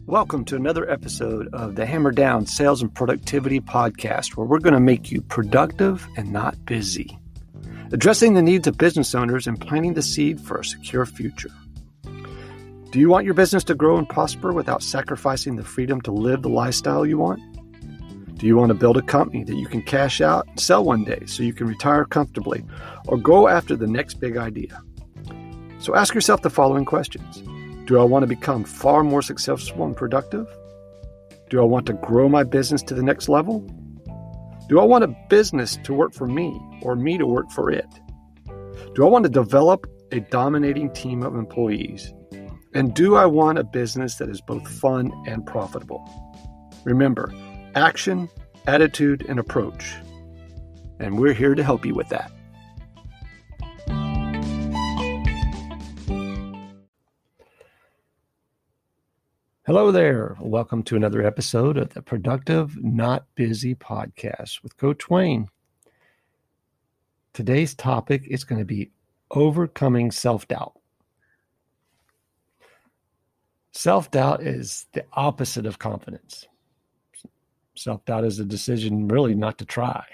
Welcome to another episode of the Hammer Down Sales and Productivity Podcast, where we're going to make you productive and not busy, addressing the needs of business owners and planting the seed for a secure future. Do you want your business to grow and prosper without sacrificing the freedom to live the lifestyle you want? Do you want to build a company that you can cash out and sell one day so you can retire comfortably or go after the next big idea? So ask yourself the following questions. Do I want to become far more successful and productive? Do I want to grow my business to the next level? Do I want a business to work for me or me to work for it? Do I want to develop a dominating team of employees? And do I want a business that is both fun and profitable? Remember, action, attitude, and approach. And we're here to help you with that. Hello there. Welcome to another episode of the Productive Not Busy podcast with Coach Wayne. Today's topic is going to be overcoming self-doubt. Self-doubt is the opposite of confidence. Self-doubt is a decision really not to try.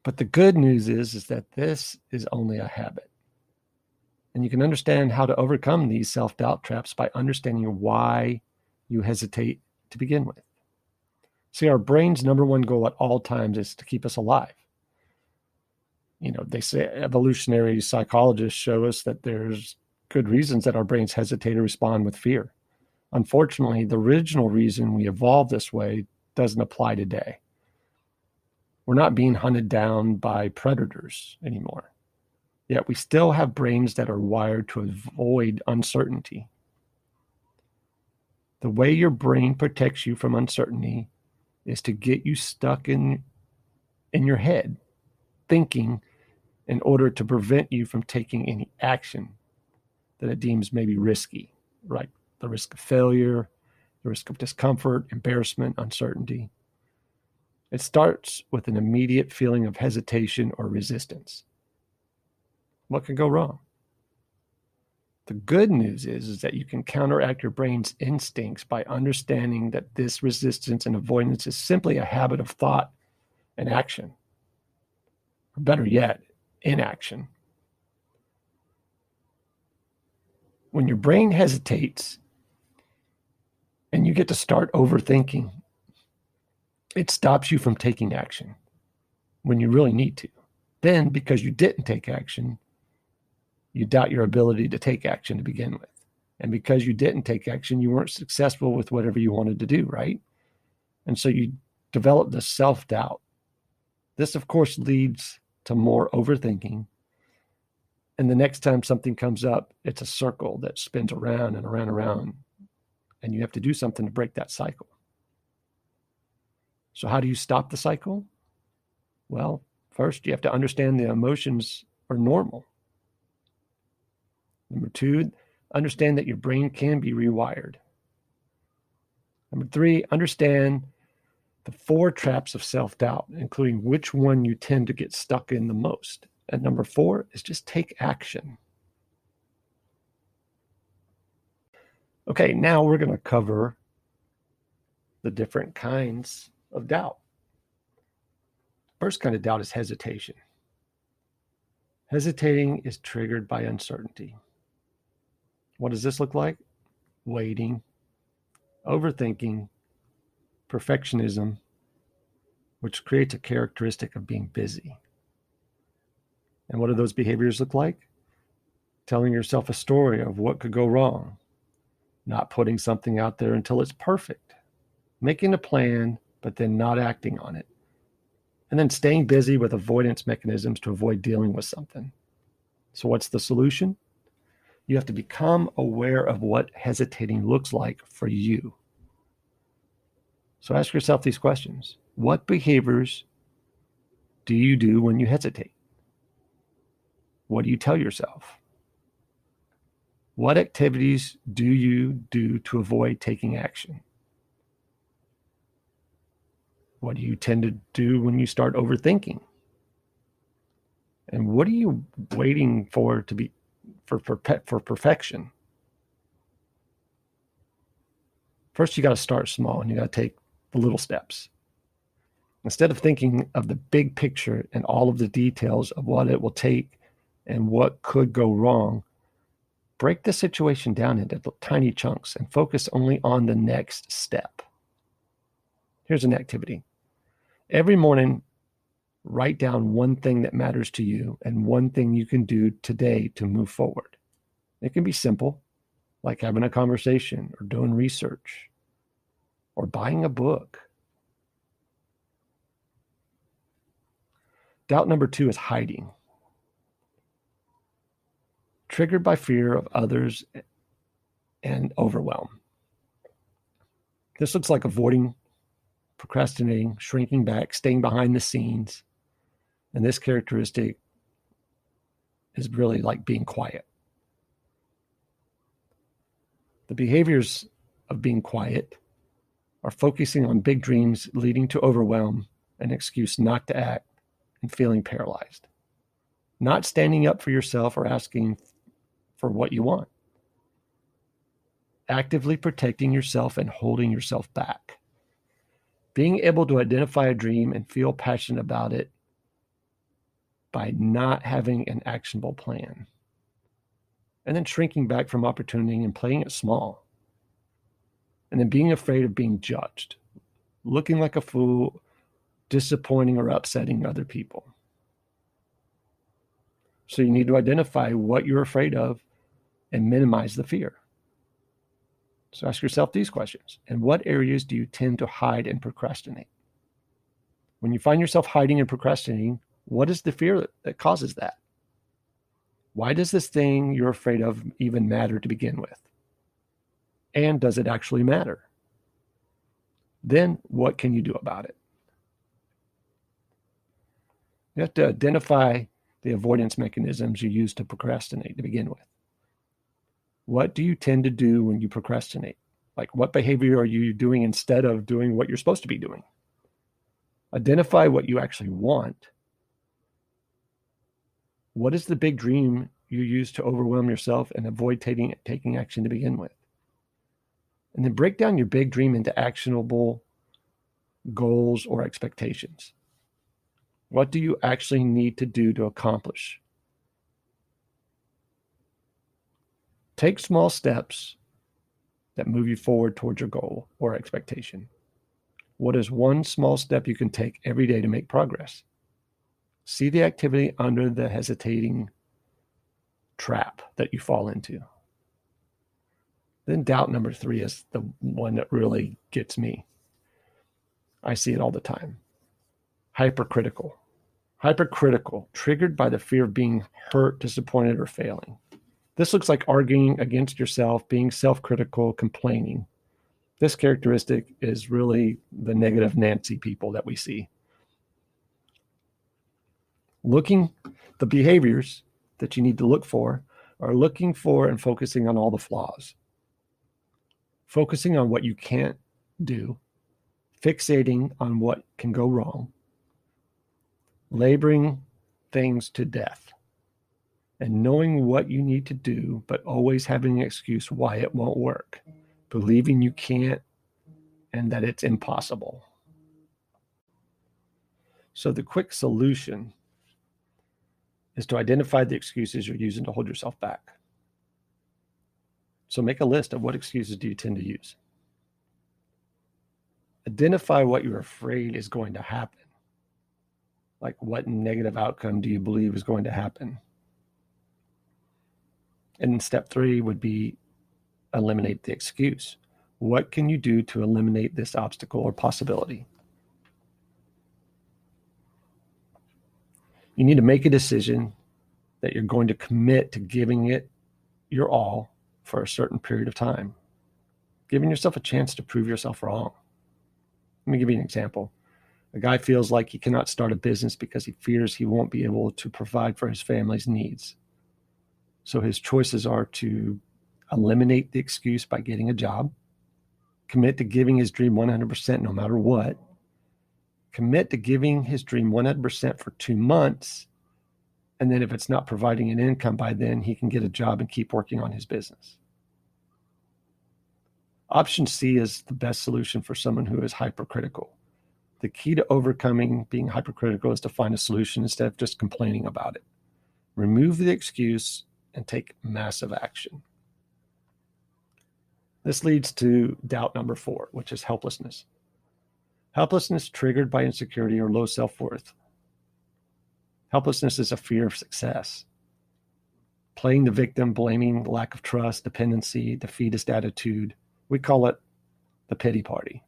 But the good news is that this is only a habit. And you can understand how to overcome these self-doubt traps by understanding why you hesitate to begin with. See, our brain's number one goal at all times is to keep us alive. You know, they say evolutionary psychologists show us that there's good reasons that our brains hesitate to respond with fear. Unfortunately, the original reason we evolved this way doesn't apply today. We're not being hunted down by predators anymore. Yet we still have brains that are wired to avoid uncertainty. The way your brain protects you from uncertainty is to get you stuck in your head, thinking, in order to prevent you from taking any action that it deems may be risky, right? The risk of failure, the risk of discomfort, embarrassment, uncertainty. It starts with an immediate feeling of hesitation or resistance. What could go wrong? The good news is that you can counteract your brain's instincts by understanding that this resistance and avoidance is simply a habit of thought and action. Or better yet, inaction. When your brain hesitates and you get to start overthinking, it stops you from taking action when you really need to. Then, because you didn't take action, you doubt your ability to take action to begin with. And because you didn't take action, you weren't successful with whatever you wanted to do, right? And so you develop this self-doubt. This, of course, leads to more overthinking. And the next time something comes up, it's a circle that spins around and around and around. And you have to do something to break that cycle. So how do you stop the cycle? Well, first, you have to understand the emotions are normal. Number two, understand that your brain can be rewired. Number three, understand the 4 traps of self-doubt, including which one you tend to get stuck in the most. And number 4 is just take action. Okay, now we're going to cover the different kinds of doubt. First kind of doubt is hesitation. Hesitating is triggered by uncertainty. What does this look like? Waiting, overthinking, perfectionism, which creates a characteristic of being busy. And what do those behaviors look like? Telling yourself a story of what could go wrong, not putting something out there until it's perfect, making a plan, but then not acting on it, and then staying busy with avoidance mechanisms to avoid dealing with something. So what's the solution? You have to become aware of what hesitating looks like for you. So ask yourself these questions. What behaviors do you do when you hesitate? What do you tell yourself? What activities do you do to avoid taking action? What do you tend to do when you start overthinking? And what are you waiting for to be for perfection? First, you got to start small and you got to take the little steps. Instead of thinking of the big picture and all of the details of what it will take and what could go wrong, break the situation down into tiny chunks and focus only on the next step. Here's an activity. Every morning, write down one thing that matters to you and one thing you can do today to move forward. It can be simple, like having a conversation or doing research or buying a book. Doubt number 2 is hiding. Triggered by fear of others and overwhelm. This looks like avoiding, procrastinating, shrinking back, staying behind the scenes. And this characteristic is really like being quiet. The behaviors of being quiet are focusing on big dreams, leading to overwhelm, an excuse not to act, and feeling paralyzed. Not standing up for yourself or asking for what you want. Actively protecting yourself and holding yourself back. Being able to identify a dream and feel passionate about it by not having an actionable plan. And then shrinking back from opportunity and playing it small. And then being afraid of being judged, looking like a fool, disappointing or upsetting other people. So you need to identify what you're afraid of and minimize the fear. So ask yourself these questions. In what areas do you tend to hide and procrastinate? When you find yourself hiding and procrastinating, what is the fear that causes that? Why does this thing you're afraid of even matter to begin with? And does it actually matter? Then what can you do about it? You have to identify the avoidance mechanisms you use to procrastinate to begin with. What do you tend to do when you procrastinate? Like, what behavior are you doing instead of doing what you're supposed to be doing? Identify what you actually want. What is the big dream you use to overwhelm yourself and avoid taking action to begin with? And then break down your big dream into actionable goals or expectations. What do you actually need to do to accomplish? Take small steps that move you forward towards your goal or expectation. What is one small step you can take every day to make progress? See the activity under the hesitating trap that you fall into. Then doubt number 3 is the one that really gets me. I see it all the time. Hypercritical. Hypercritical, triggered by the fear of being hurt, disappointed, or failing. This looks like arguing against yourself, being self-critical, complaining. This characteristic is really the negative Nancy people that we see. The behaviors that you need to look for are looking for and focusing on all the flaws. Focusing on what you can't do, fixating on what can go wrong, laboring things to death, and knowing what you need to do, but always having an excuse why it won't work, believing you can't and that it's impossible. So the quick solution is to identify the excuses you're using to hold yourself back. So make a list of what excuses do you tend to use. Identify what you're afraid is going to happen. Like, what negative outcome do you believe is going to happen? And step 3 would be eliminate the excuse. What can you do to eliminate this obstacle or possibility? You need to make a decision that you're going to commit to giving it your all for a certain period of time, giving yourself a chance to prove yourself wrong. Let me give you an example. A guy feels like he cannot start a business because he fears he won't be able to provide for his family's needs. So his choices are to eliminate the excuse by getting a job, commit to giving his dream 100% no matter what, commit to giving his dream 100% for 2 months, and then if it's not providing an income by then, he can get a job and keep working on his business. Option C is the best solution for someone who is hypercritical. The key to overcoming being hypercritical is to find a solution instead of just complaining about it. Remove the excuse and take massive action. This leads to doubt number 4, which is helplessness. Helplessness triggered by insecurity or low self-worth. Helplessness is a fear of success. Playing the victim, blaming lack of trust, dependency, defeatist attitude. We call it the pity party.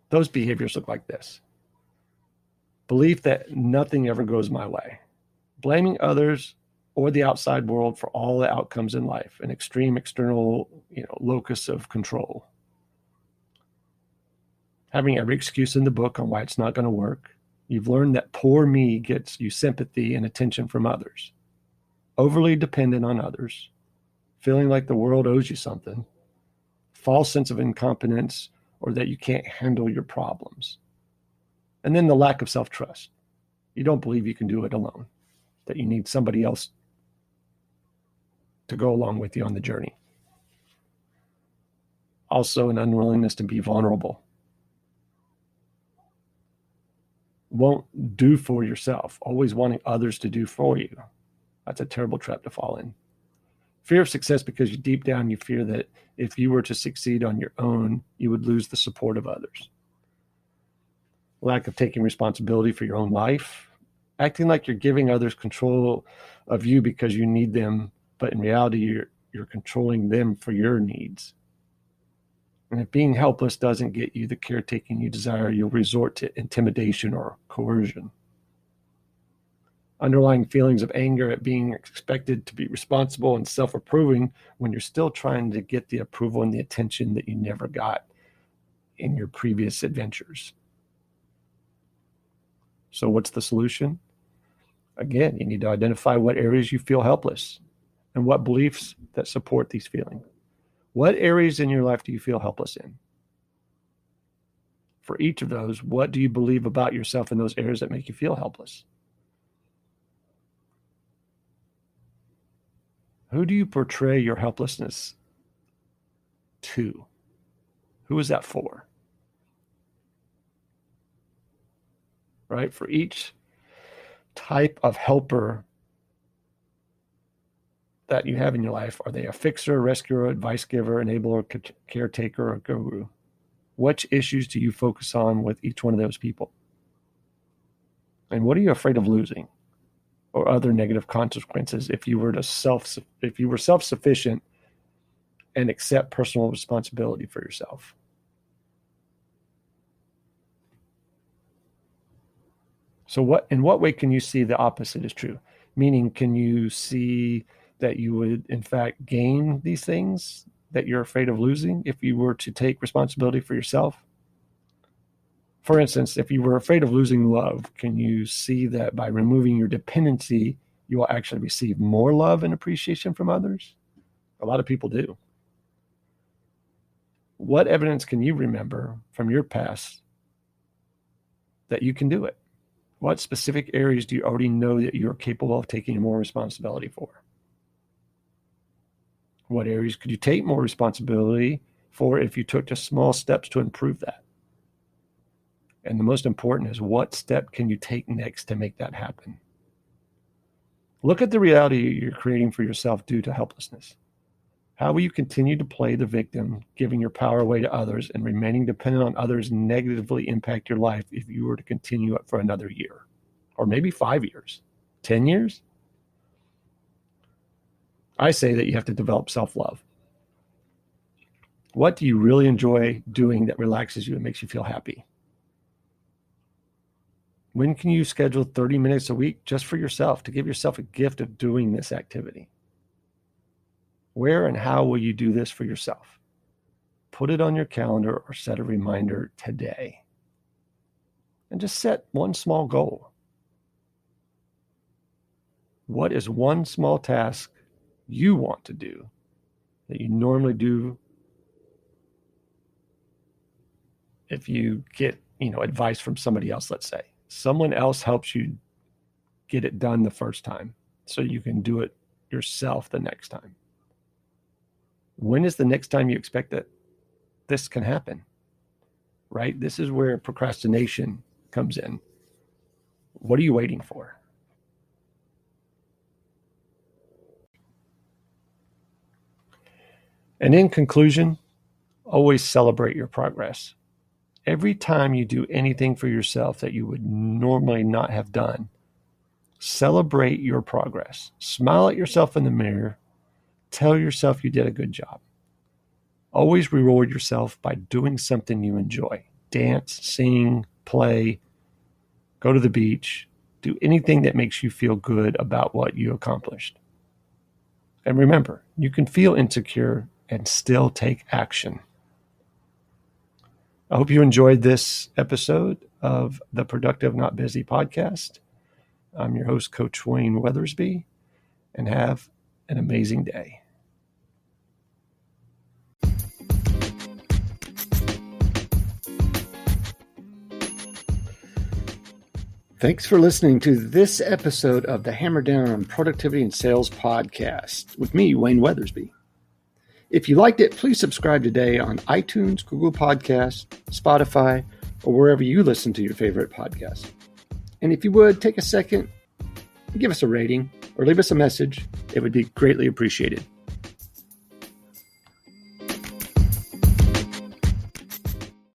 Those behaviors look like this. Belief that nothing ever goes my way. Blaming others or the outside world for all the outcomes in life, an extreme external, locus of control. Having every excuse in the book on why it's not going to work. You've learned that poor me gets you sympathy and attention from others. Overly dependent on others. Feeling like the world owes you something. False sense of incompetence or that you can't handle your problems. And then the lack of self-trust. You don't believe you can do it alone. That you need somebody else to go along with you on the journey. Also, an unwillingness to be vulnerable. Won't do for yourself, always wanting others to do for you. That's a terrible trap to fall in. Fear of success because deep down you fear that if you were to succeed on your own, you would lose the support of others. Lack of taking responsibility for your own life. Acting like you're giving others control of you because you need them, but in reality you're controlling them for your needs. And if being helpless doesn't get you the caretaking you desire, you'll resort to intimidation or coercion. Underlying feelings of anger at being expected to be responsible and self-approving when you're still trying to get the approval and the attention that you never got in your previous adventures. So what's the solution? Again, you need to identify what areas you feel helpless and what beliefs that support these feelings. What areas in your life do you feel helpless in? For each of those, what do you believe about yourself in those areas that make you feel helpless? Who do you portray your helplessness to? Who is that for? Right? For each type of helper that you have in your life, are they a fixer, rescuer, advice giver, enabler, caretaker, or guru? Which issues do you focus on with each one of those people? And what are you afraid of losing or other negative consequences if you were self-sufficient and accept personal responsibility for yourself? So in what way can you see the opposite is true? Meaning, can you see that you would, in fact, gain these things that you're afraid of losing if you were to take responsibility for yourself? For instance, if you were afraid of losing love, can you see that by removing your dependency, you will actually receive more love and appreciation from others? A lot of people do. What evidence can you remember from your past that you can do it? What specific areas do you already know that you're capable of taking more responsibility for? What areas could you take more responsibility for if you took just small steps to improve that? And the most important is, what step can you take next to make that happen? Look at the reality you're creating for yourself due to helplessness. How will you continue to play the victim, giving your power away to others and remaining dependent on others negatively impact your life if you were to continue it for another year? Or maybe 5 years, 10 years? I say that you have to develop self-love. What do you really enjoy doing that relaxes you and makes you feel happy? When can you schedule 30 minutes a week just for yourself to give yourself a gift of doing this activity? Where and how will you do this for yourself? Put it on your calendar or set a reminder today. And just set one small goal. What is one small task you want to do that you normally do if you get, advice from somebody else, let's say. Someone else helps you get it done the first time so you can do it yourself the next time. When is the next time you expect that this can happen? Right? This is where procrastination comes in. What are you waiting for? And in conclusion, always celebrate your progress. Every time you do anything for yourself that you would normally not have done, celebrate your progress. Smile at yourself in the mirror. Tell yourself you did a good job. Always reward yourself by doing something you enjoy. Dance, sing, play, go to the beach, do anything that makes you feel good about what you accomplished. And remember, you can feel insecure and still take action. I hope you enjoyed this episode of the Productive Not Busy podcast. I'm your host, Coach Wayne Weathersby, and have an amazing day. Thanks for listening to this episode of the Hammer Down on Productivity and Sales podcast with me, Wayne Weathersby. If you liked it, please subscribe today on iTunes, Google Podcasts, Spotify, or wherever you listen to your favorite podcasts. And if you would, take a second, give us a rating or leave us a message. It would be greatly appreciated.